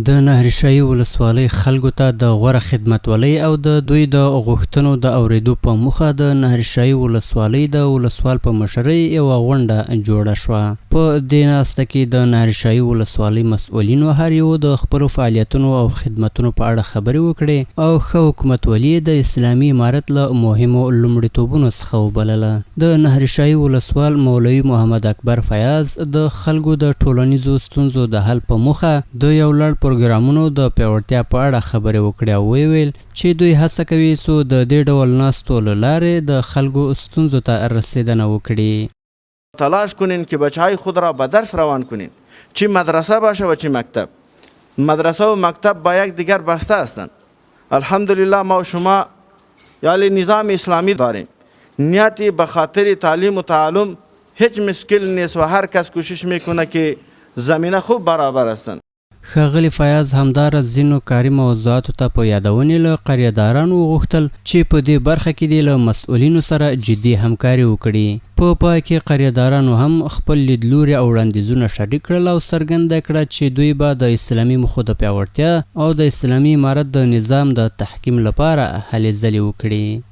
د نهرشاهي ولسوالۍ خلکو ته د غوره خدمتولۍ او د دوی د غوښتنو د اورېدو په موخه د نهرشاهي ولسوالۍ د ولسوال په مشرۍ یوه غونډه جوړه شوه. په دې ناسته کې د نهرشاهي ولسوالۍ مسؤلینو هر یو د خپلو فعالیتونو او خدمتونو په اړه خبرې وکړې او ښه حکومتولي د اسلامي امارت له مهمو لومړیتوبونو څخه وبلله. د نهرشاهي ولسوال مولوي محمد اکبر فیاض د خلکو د ټولنیزو ستونزو د حل په موخه د یو لړ پروګرامونو د پیاوړتیا په اړه خبرې وکړې او ویل چې دوی هڅه کوي څو د دې ډول ناستو له لارې د خلکو ستونزو ته رسیدنه وکړي. تلاش کنین که بچهای خود را به درس روان کنین، چه مدرسه باشه و چه مکتب. مدرسه و مکتب با یک دیگر بسته هستند. الحمدلله ما و شما یعنی نظام اسلامی داریم. نیتی به خاطر تعلیم و تعلم هیچ مشکل نیست و هر کس کوشش میکنه که زمینه خوب برابر هستند. ښاغلي فیاض همداراز ځینو کاري موضوعاتو ته په یادونې له قریهدارانو وغوښتل چې په دې برخه کې دې له مسؤلینو سره جدي همکاري وکړي. په پای کې قریهدارانو هم خپل لیدلوري او وړاندیزونه شریک کړل او څرګنده کړه چې دوی به د اسلامي موخو د پیاوړتیا او د اسلامي امارت د نظام د تحکیم لپاره هلې ځلې وکړي.